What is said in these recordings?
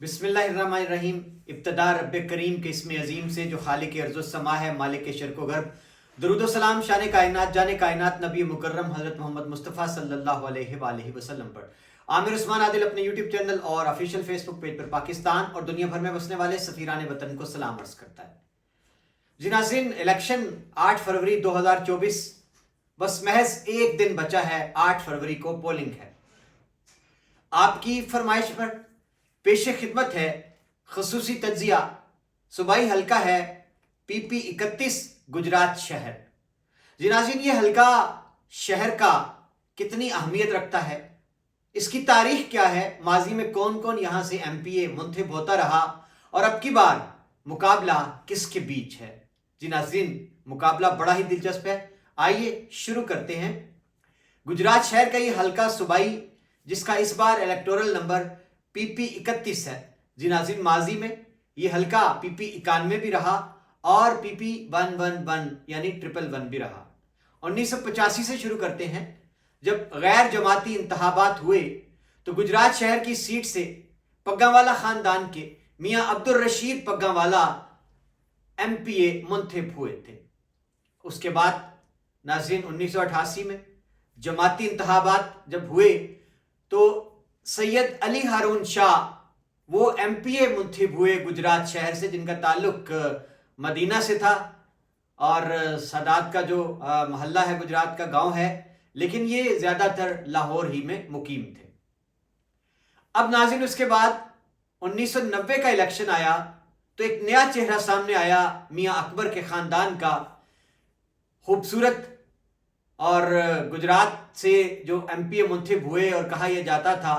बिस्मिल्लाहिर्रहमानिर्रहीम। इब्तदा रब्बे करीम के इसमें अजीम से जो खालिक अर्ज़ व समा है, मालिक शर्क़ व गर्ब। दरूद व सलाम शान कायनात जाने कायनात नबी मुकर्रम हज़रत मोहम्मद मुस्तफ़ा सल्लल्लाहु अलैहि वसल्लम पर। आमिर उस्मान आदिल अपने यूट्यूब चैनल और ऑफिशियल फेसबुक पेज पर पाकिस्तान और दुनिया भर में बसने वाले सफ़ीरान वतन को सलाम अर्ज़ करता है। जी नाज़रीन, इलेक्शन 8 फरवरी 2024, बस महज एक दिन बचा है। 8 फरवरी को पोलिंग है। आपकी फरमाइश पर पेश खिदमत है खसूसी तज्जिया। सूबाई हल्का है PP 31 गुजरात शहर। जी नाज़रीन, ये हल्का शहर का कितनी अहमियत रखता है, इसकी तारीख क्या है, माजी में कौन कौन यहाँ से MPA मुंतखब होता रहा और अब की बार मुकाबला किसके बीच है। जी नाज़रीन, मुकाबला बड़ा ही दिलचस्प है। आइए शुरू करते हैं। गुजरात शहर का ये हल्का सूबाई, जिसका इस बार इलेक्टोरल नंबर PP 31 है। जी नाज़रीन, माजी में ये हल्का PP 91 भी रहा और PP 111 यानी 111 भी रहा। 1985 से शुरू करते हैं, जब गैर जमाती इंतखाबात हुए तो गुजरात शहर की सीट से पग्गावाला खानदान के मियाँ अब्दुल रशीद पग्गावाला MPA मुंतखब हुए थे। उसके बाद नाज़रीन 1988 में जमाती इंतखाबात जब हुए तो सैयद अली हारून शाह वो MPA मुंतखब हुए गुजरात शहर से, जिनका ताल्लुक मदीना से था और सादात का जो मोहल्ला है, गुजरात का गांव है, लेकिन ये ज़्यादातर लाहौर ही में मुकीम थे। अब नाज़रीन, उसके बाद 1990 का इलेक्शन आया तो एक नया चेहरा सामने आया, मियाँ अकबर के ख़ानदान का। खूबसूरत और गुजरात से जो MPA मुंतखब हुए और कहा यह जाता था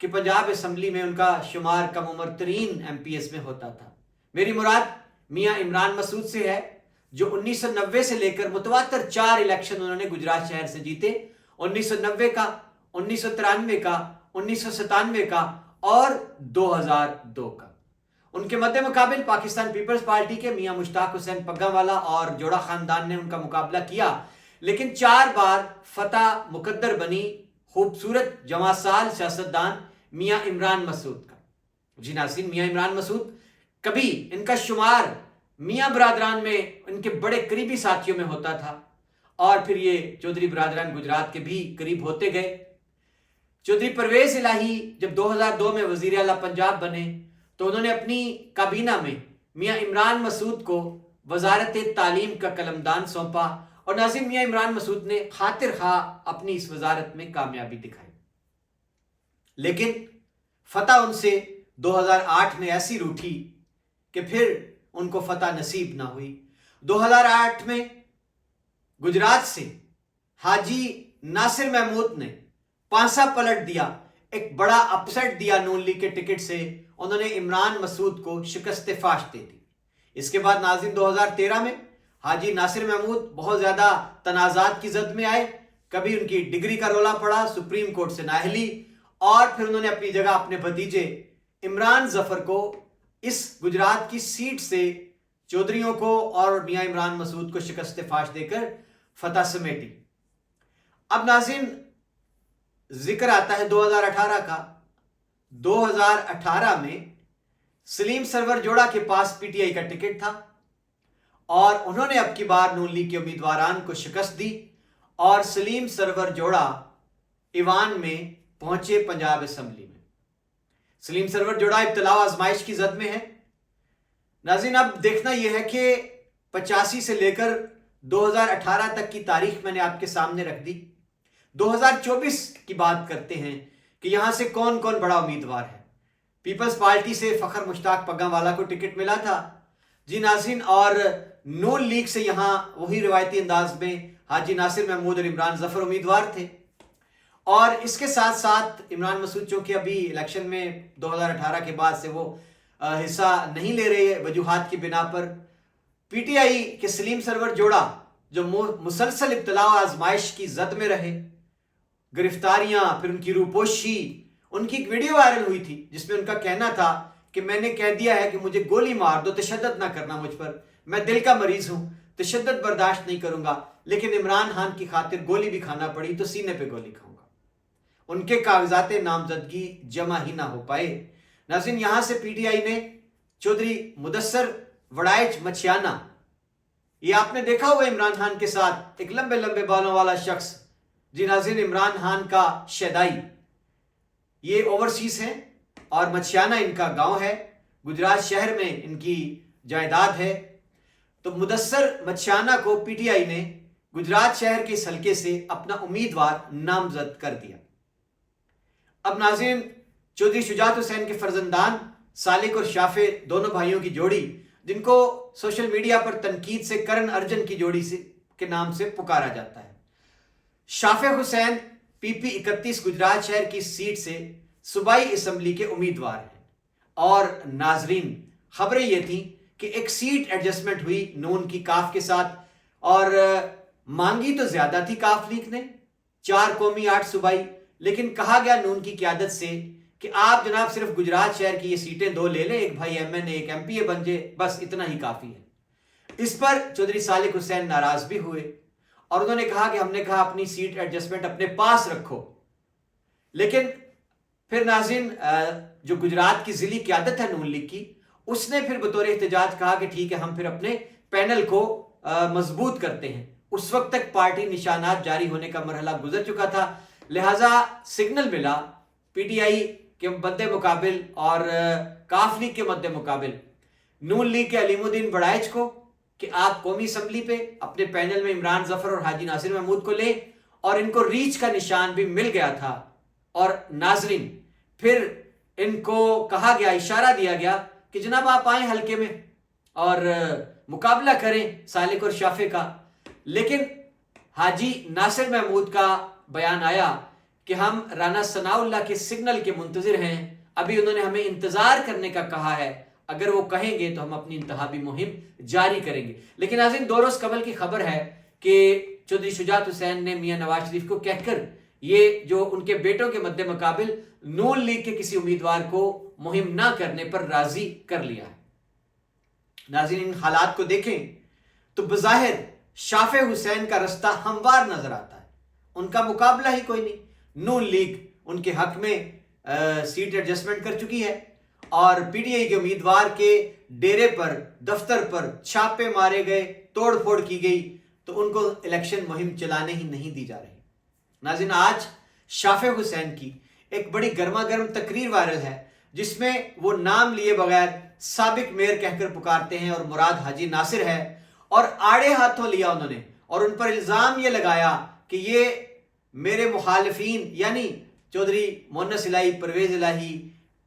कि पंजाब असम्बली में उनका शुमार कम उम्र तरीन MPS में होता था। मेरी मुराद मियाँ इमरान मसूद से है, जो 1990 से लेकर मुतवातर 4 इलेक्शन उन्होंने गुजरात शहर से जीते। 1990 का, 1993 का, 1997 का और 2002 का। उनके मद्दे मुकाबिल पाकिस्तान पीपल्स पार्टी के मियाँ मुश्ताक हुसैन पग्गावाला और जोड़ा खानदान ने उनका मुकाबला किया, लेकिन 4 बार फतह मुकद्दर बनी खूबसूरत जमासाल सियासतदान मियाँ इमरान मसूद का। जी नाज़रीन, मियाँ इमरान मसूद, कभी इनका शुमार मियाँ बरादरान में इनके बड़े करीबी साथियों में होता था और फिर ये चौधरी बरादरान गुजरात के भी करीब होते गए। चौधरी परवेज इलाही जब 2002 में वज़ीर आला पंजाब बने तो उन्होंने अपनी काबीना में मियाँ इमरान मसूद को वजारत तालीम का कलमदान सौंपा और नाज़रीन, मियाँ इमरान मसूद ने खातिर खा अपनी इस वजारत में कामयाबी दिखाई। लेकिन फतह उनसे 2008 में ऐसी रूठी कि फिर उनको फतह नसीब ना हुई। 2008 में गुजरात से हाजी नासिर महमूद ने पांसा पलट दिया, एक बड़ा अपसेट दिया नून लीग के टिकट से। उन्होंने इमरान मसूद को शिकस्त फाश दे दी। इसके बाद नाज़रीन 2013 में हाजी नासिर महमूद बहुत ज़्यादा तनाज़ात की जद में आए। कभी उनकी डिग्री का रोला पड़ा, सुप्रीम कोर्ट से नाअहली, और फिर उन्होंने अपनी जगह अपने भतीजे इमरान जफर को इस गुजरात की सीट से चौधरियों को और मियाँ इमरान मसूद को शिकस्त फाश देकर फतह समेटी। अब नाज़रीन, जिक्र आता है 2018 का। 2018 में सलीम सरवर जोड़ा के पास PTI का टिकट था और उन्होंने अब की बार नून लीग के उम्मीदवारान को शिकस्त दी और सलीम सरवर जोड़ा ईवान में पहुंचे पंजाब असम्बली में। सलीम सरवर जोड़ा इब्तला आजमाइश की जद में है। नाज़रीन, अब देखना यह है कि 85 से लेकर 2018 तक की तारीख मैंने आपके सामने रख दी। 2024 की बात करते हैं कि यहां से कौन कौन बड़ा उम्मीदवार है। पीपल्स पार्टी से फखर मुश्ताक पग्गावाला को टिकट मिला था। जी नाज़रीन, और नून लीग से यहां वही रिवायती अंदाज में हाजी नासिर महमूद और इमरान जफर उम्मीदवार थे। और इसके साथ साथ इमरान मसूद, चूंकि अभी इलेक्शन में 2018 के बाद से वो हिस्सा नहीं ले रहे वजूहात की बिना पर, PTI के सलीम सरवर जोड़ा जो मुसलसल इब्तला आजमाइश की जद में रहे, गिरफ्तारियां, फिर उनकी रूपोशी, उनकी एक वीडियो वायरल हुई थी जिसमें उनका कहना था कि मैंने कह दिया है कि मुझे गोली मार दो, तशद्दुद ना करना मुझ पर, मैं दिल का मरीज हूं, तशद्दुद बर्दाश्त नहीं करूंगा, लेकिन इमरान खान की खातिर गोली भी खाना पड़ी तो सीने पे गोली खाऊंगा। उनके कागजात नामजदगी जमा ही ना हो पाए। नाज़रीन, यहां से पीटीआई ने चौधरी मुदस्सर वड़ाइच मछियाना, ये आपने देखा हुआ इमरान खान के साथ एक लंबे लंबे बालों वाला शख्स, जी नाज़रीन, इमरान खान का शहदाई, ये ओवरसीज है और मछियाना इनका गांव है, गुजरात शहर में इनकी जायदाद है। तो मुदस्सर मछियाना को पीटीआई ने गुजरात शहर के इस हलके से अपना उम्मीदवार नामजद कर दिया। अब नाज़रीन, चौधरी शुजात हुसैन के फर्जंदान सालिक और शाफे, दोनों भाइयों की जोड़ी, जिनको सोशल मीडिया पर तनकीद से करण अर्जुन की जोड़ी से के नाम से पुकारा जाता है। शाफे हुसैन पीपी 31 गुजरात शहर की सीट से सूबाई असम्बली के उम्मीदवार हैं। और नाजरीन, खबरें ये थी कि एक सीट एडजस्टमेंट हुई नून की काफ के साथ, और मांगी तो ज्यादा थी काफ लीग ने, 4 कौमी 8 सूबाई, लेकिन कहा गया नून की क्यादत से कि आप जनाब सिर्फ गुजरात शहर की ये सीटें 2 ले लें, एक भाई एमएनए एक एमपीए बन जाए, बस इतना ही काफी है। इस पर चौधरी सालिक हुसैन नाराज भी हुए और उन्होंने कहा कि हमने कहा अपनी सीट एडजस्टमेंट अपने पास रखो। लेकिन फिर नाज़रीन, जो गुजरात की जिली क्यादत है नून लीग की, उसने फिर बतौर एहतजाज कहा कि ठीक है, हम फिर अपने पैनल को मजबूत करते हैं। उस वक्त तक पार्टी निशानात जारी होने का मरहला गुजर चुका था, लिहाजा सिग्नल मिला पीटीआई के मद्दे मुकाबिल और काफ लीग के मद्दे मुकाबिल नून लीग के अलीमुद्दीन वड़ाइच को कि आप कौमी असम्बली पे अपने पैनल में इमरान जफर और हाजी नासिर महमूद को ले, और इनको रीच का निशान भी मिल गया था। और नाजरीन, फिर इनको कहा गया, इशारा दिया गया कि जनाब आप आए हल्के में और मुकाबला करें सालिक और शाफे का। लेकिन हाजी नासिर महमूद का बयान आया कि हम राना सनाउल्लाह के सिग्नल के मुंतजिर हैं, अभी उन्होंने हमें इंतजार करने का कहा है, अगर वो कहेंगे तो हम अपनी इंतहाबी मुहिम जारी करेंगे। लेकिन नाज़रीन, 2 रोज कबल की खबर है कि चौधरी शुजात हुसैन ने मियां नवाज शरीफ को कहकर ये जो उनके बेटों के मद्दे मुकाबिल नून लीग के किसी उम्मीदवार को मुहिम ना करने पर राजी कर लिया है। नाज़रीन, इन हालात को देखें तो बज़ाहिर शाफे हुसैन का रास्ता हमवार नजर आता है, उनका मुकाबला ही कोई नहीं। नून लीग उनके हक में सीट एडजस्टमेंट कर चुकी है और पीटीआई के उम्मीदवार के डेरे पर, दफ्तर पर छापे मारे गए, तोड़ फोड़ की गई, तो उनको इलेक्शन मुहिम चलाने ही नहीं दी जा रही। नाज़रीन, आज शाफे हुसैन की एक बड़ी गर्मा गर्म तकरीर वायरल है, जिसमें वो नाम लिए बगैर साबिक मेयर कहकर पुकारते हैं और मुराद हाजी नासिर है, और आड़े हाथों लिया उन्होंने और उन पर इल्जाम ये लगाया कि ये मेरे मुखालिफिन यानी चौधरी मोहन्नस इलाही, परवेज इलाही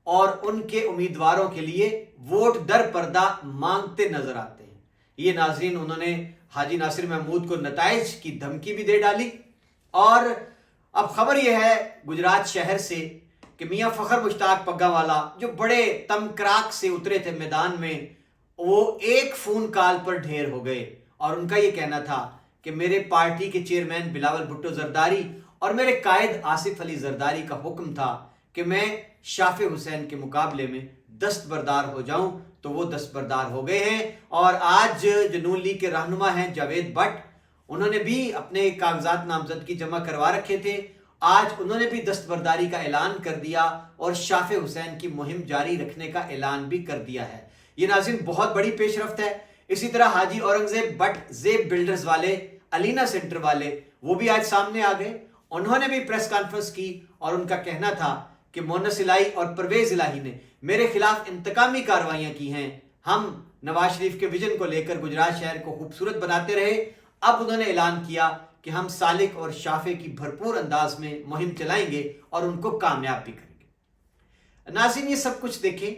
और उनके उम्मीदवारों के लिए वोट दर पर्दा मांगते नजर आते हैं। ये नाजरीन, उन्होंने हाजी नासिर महमूद को नताइज की धमकी भी दे डाली। और अब खबर यह है गुजरात शहर से कि मियां फखर मुश्ताक पग्गावाला, जो बड़े तमकराक से उतरे थे मैदान में, वो एक फोन कॉल पर ढेर हो गए और उनका ये कहना था कि मेरे पार्टी के चेयरमैन बिलावल भुट्टो जरदारी और मेरे कायद आसिफ अली जरदारी का हुक्म था कि मैं शाफे हुसैन के मुकाबले में दस्तबरदार हो जाऊं, तो वो दस्तबरदार हो गए हैं। और आज जो नून लीग के रहनुमा हैं जावेद भट्ट, उन्होंने भी अपने कागजात नामजदगी जमा करवा रखे थे, आज उन्होंने भी दस्तबरदारी का ऐलान कर दिया और शाफे हुसैन की मुहिम जारी रखने का ऐलान भी कर दिया है। ये नाज़रीन बहुत बड़ी पेशरफ्त है। इसी तरह हाजी औरंगजेब भट्ट जेब बिल्डर्स वाले, अलीना सेंटर वाले, वो भी आज सामने आ गए। उन्होंने भी प्रेस कॉन्फ्रेंस की और उनका कहना था कि मोहन्नस इलाही और परवेज इलाही ने मेरे खिलाफ इंतकामी कार्रवाइयां की हैं। हम नवाज शरीफ के विजन को लेकर गुजरात शहर को खूबसूरत बनाते रहे, अब उन्होंने ऐलान किया कि हम सालिक और शाफे की भरपूर अंदाज में मुहिम चलाएंगे और उनको कामयाब भी करेंगे। नाज़रीन, ये सब कुछ देखें,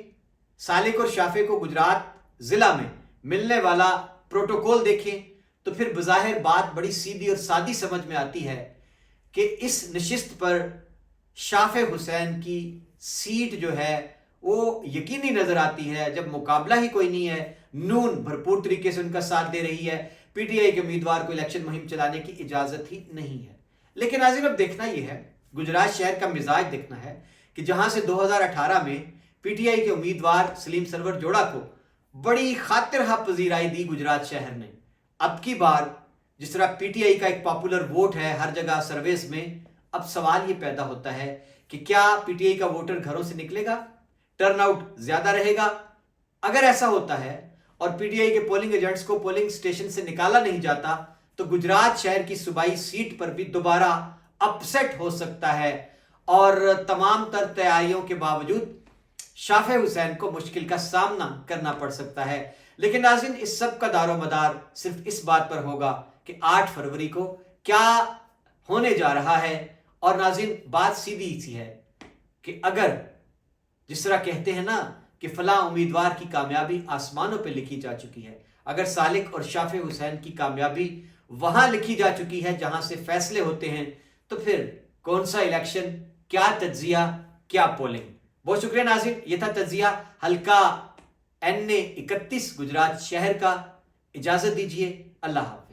सालिक और शाफे को गुजरात जिला में मिलने वाला प्रोटोकॉल देखें तो फिर बज़ाहिर बात बड़ी सीधी और सादी समझ में आती है कि इस नशिस्त पर शाफे हुसैन की सीट जो है वो यकीनी नजर आती है, जब मुकाबला ही कोई नहीं है। नून भरपूर तरीके से उनका साथ दे रही है, पीटीआई के उम्मीदवार को इलेक्शन मुहिम चलाने की इजाजत ही नहीं है। लेकिन नाज़रीन, अब देखना यह है, गुजरात शहर का मिजाज देखना है कि जहां से 2018 में पीटीआई के उम्मीदवार सलीम सरवर जोड़ा को बड़ी खातिर पजीराई दी गुजरात शहर ने, अब की बार जिस तरह पीटीआई का एक पॉपुलर वोट है हर जगह सर्वेस में, अब सवाल ये पैदा होता है कि क्या पीटीआई का वोटर घरों से निकलेगा, ٹرن آؤٹ زیادہ رہے گا. اگر ایسا ہوتا ہے اور پی ٹی آئی کے پولنگ ایجنٹس کو پولنگ سٹیشن سے نکالا نہیں جاتا تو گجرات شہر کی صوبائی سیٹ پر بھی دوبارہ اپسیٹ ہو سکتا ہے اور تمام تر تیاریوں کے باوجود شافع حسین کو مشکل کا سامنا کرنا پڑ سکتا ہے. لیکن ناظرین اس سب کا دار و مدار صرف اس بات پر ہوگا کہ 8 فروری کو کیا ہونے جا رہا ہے. اور ناظرین بات سیدھی سی ہے کہ اگر جس طرح کہتے ہیں نا کہ فلاں امیدوار کی کامیابی آسمانوں پہ لکھی جا چکی ہے، اگر سالک اور شافع حسین کی کامیابی وہاں لکھی جا چکی ہے جہاں سے فیصلے ہوتے ہیں، تو پھر کون سا الیکشن، کیا تجزیہ، کیا پولنگ. بہت شکریہ ناظرین، یہ تھا تجزیہ حلقہ NA 31 گجرات شہر کا. اجازت دیجیے، اللہ حافظ.